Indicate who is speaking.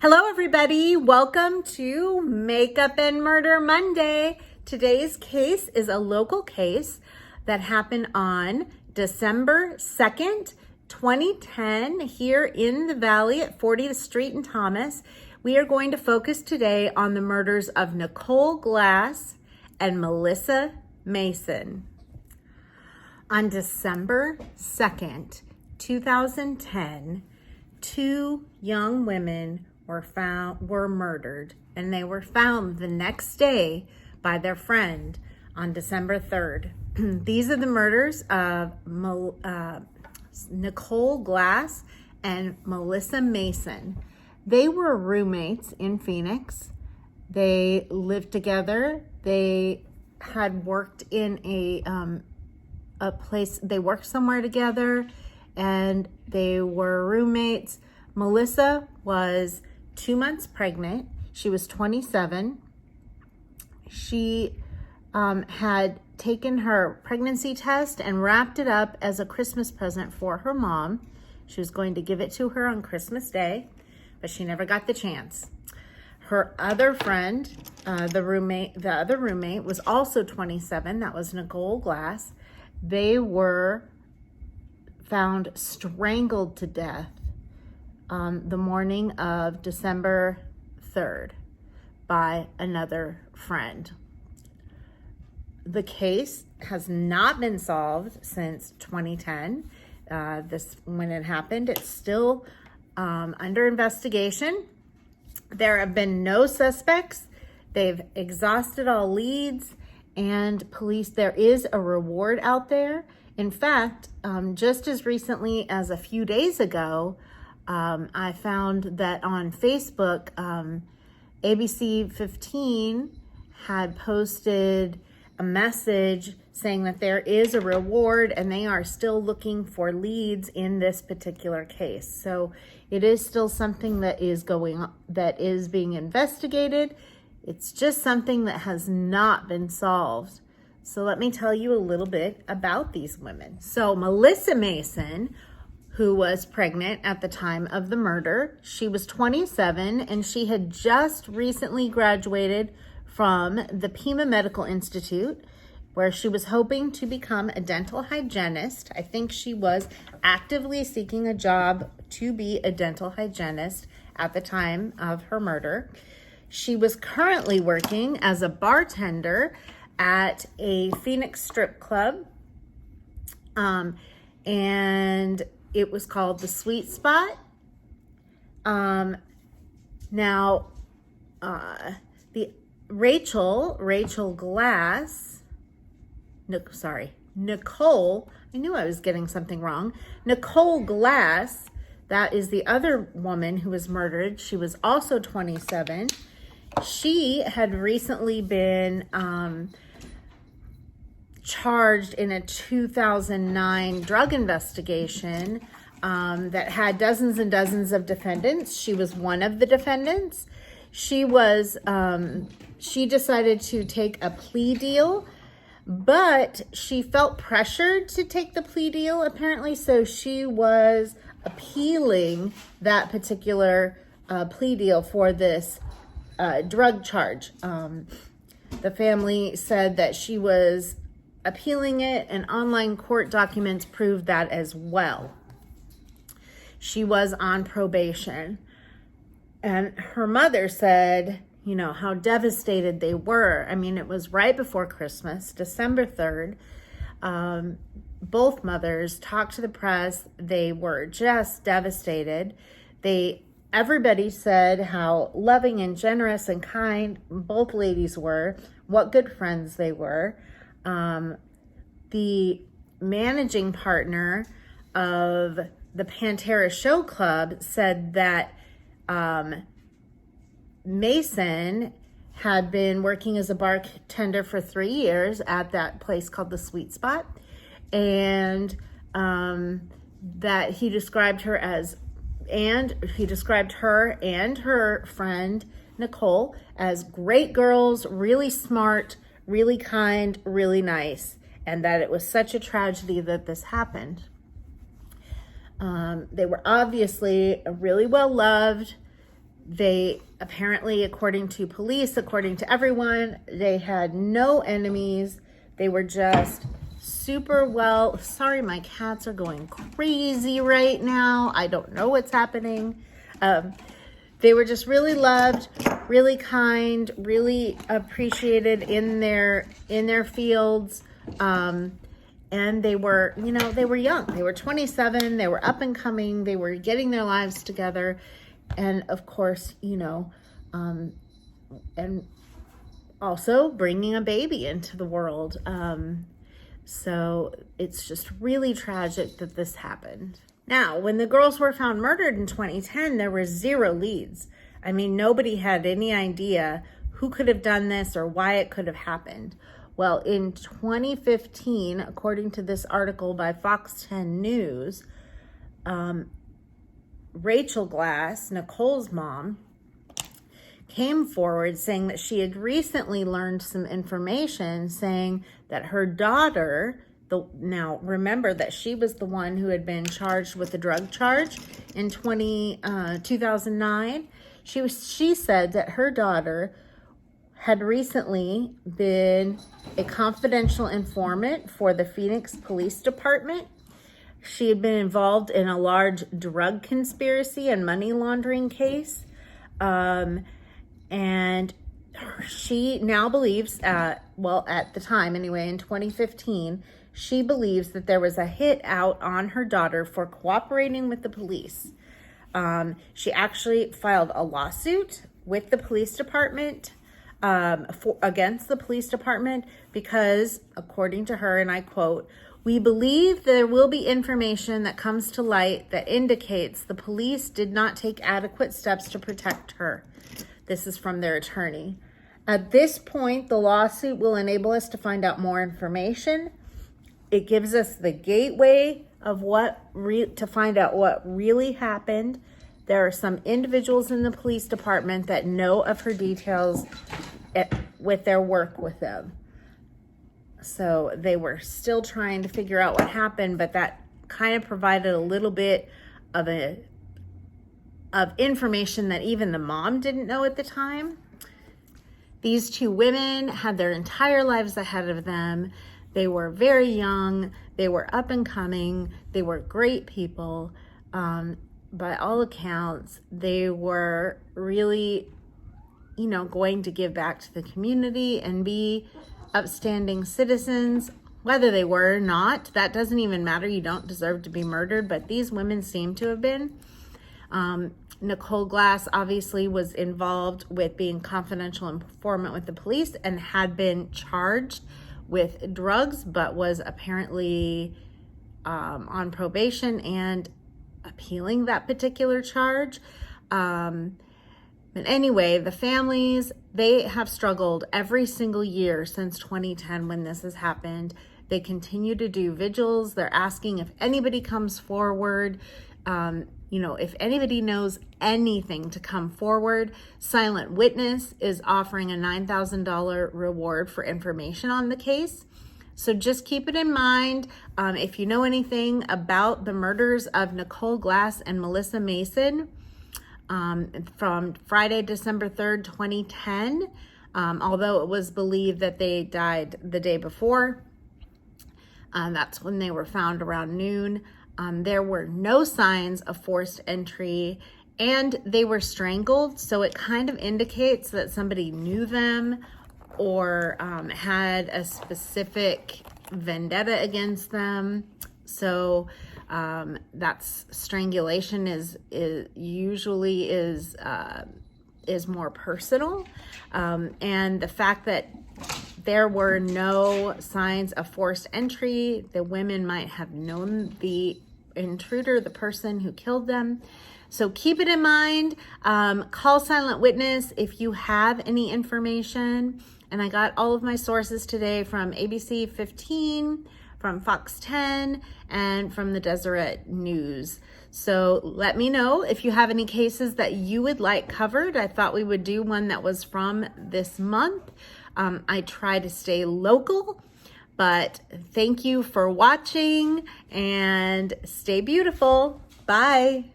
Speaker 1: Hello, everybody. Welcome to Makeup and Murder Monday. Today's case is a local case that happened on December 2nd, 2010, here in the Valley at 40th Street in Thomas. We are going to focus today on the murders of Nicole Glass and Melissa Mason. On December 2nd, 2010, two young women were murdered, and they were found the next day by their friend on December 3rd. These are the murders of Nicole Glass and Melissa Mason. They were roommates in Phoenix. They lived together. They had worked in a place, they worked somewhere together, and they were roommates. Melissa was 2 months pregnant. She was 27. She had taken her pregnancy test and wrapped it up as a Christmas present for her mom. She was going to give it to her on Christmas Day, but she never got the chance. Her other friend, the other roommate was also 27. That was Nicole Glass. They were found strangled to death the morning of December 3rd by another friend. The case has not been solved since 2010. When it happened, it's still under investigation. There have been no suspects. They've exhausted all leads, and there is a reward out there. In fact, just as recently as a few days ago, I found that on Facebook, ABC 15 had posted a message saying that there is a reward and they are still looking for leads in this particular case. So it is still something that is being investigated. It's just something that has not been solved. So let me tell you a little bit about these women. So Melissa Mason, who was pregnant at the time of the murder, she was 27, and she had just recently graduated from the Pima Medical Institute, where she was hoping to become a dental hygienist. I think she was actively seeking a job to be a dental hygienist at the time of her murder. She was currently working as a bartender at a Phoenix strip club, and it was called the Sweet Spot. Rachel Glass, Nicole, I knew I was getting something wrong. Nicole Glass, that is the other woman who was murdered. She was also 27. She had recently been charged in a 2009 drug investigation that had dozens and dozens of defendants. She was one of the defendants. She decided to take a plea deal, but she felt pressured to take the plea deal, apparently, so she was appealing that particular plea deal for this drug charge. The family said that she was appealing it, and online court documents proved that as well. She was on probation, and her mother said, how devastated they were. I mean, it was right before Christmas, December 3rd. Both mothers talked to the press. They were just devastated. Everybody said how loving and generous and kind both ladies were, what good friends they were. The managing partner of the Pantera Show Club said that Mason had been working as a bartender for 3 years at that place called the Sweet Spot, and that he described her and her friend Nicole as great girls, really smart, really kind, really nice, and that it was such a tragedy that this happened. They were obviously really well loved. They apparently, according to police, according to everyone, they had no enemies. They were just super well. Sorry, my cats are going crazy right now. I don't know what's happening. They were just really loved, really kind, really appreciated in their fields. And they were, they were young. They were 27. They were up and coming. They were getting their lives together. And of course, and also bringing a baby into the world. So it's just really tragic that this happened. Now, when the girls were found murdered in 2010, there were 0 leads. I mean, nobody had any idea who could have done this or why it could have happened. Well, in 2015, according to this article by Fox 10 News, Rachel Glass, Nicole's mom, came forward saying that she had recently learned some information saying that her daughter, now remember that she was the one who had been charged with a drug charge in 2009. She said that her daughter had recently been a confidential informant for the Phoenix Police Department. She had been involved in a large drug conspiracy and money laundering case. And she now believes, at the time anyway, in 2015, she believes that there was a hit out on her daughter for cooperating with the police. She actually filed a lawsuit with the police department, against the police department, because according to her, and I quote, "We believe there will be information that comes to light that indicates the police did not take adequate steps to protect her." This is from their attorney. At this point, the lawsuit will enable us to find out more information. It gives us the gateway of to find out what really happened. There are some individuals in the police department that know of her details with their work with them. So they were still trying to figure out what happened, but that kind of provided a little bit of information that even the mom didn't know at the time. These 2 women had their entire lives ahead of them. They were very young. They were up and coming. They were great people. By all accounts, they were really, going to give back to the community and be upstanding citizens. Whether they were or not, that doesn't even matter. You don't deserve to be murdered, but these women seem to have been. Nicole Glass obviously was involved with being confidential informant with the police and had been charged with drugs, but was apparently on probation and appealing that particular charge. But anyway, the families, they have struggled every single year since 2010 when this has happened. They continue to do vigils. They're asking if anybody comes forward, if anybody knows anything, to come forward. Silent Witness is offering a $9,000 reward for information on the case. So just keep it in mind. If you know anything about the murders of Nicole Glass and Melissa Mason from Friday, December 3rd, 2010, although it was believed that they died the day before, that's when they were found around noon. There were no signs of forced entry, and they were strangled. So it kind of indicates that somebody knew them or had a specific vendetta against them. So that's strangulation is usually more personal, and the fact that there were no signs of forced entry, the women might have known the intruder, the person who killed them. So keep it in mind. Call Silent Witness if you have any information. And I got all of my sources today from ABC 15, from Fox 10, and from the Deseret News. So let me know if you have any cases that you would like covered. I thought we would do one that was from this month. I try to stay local, but thank you for watching and stay beautiful. Bye.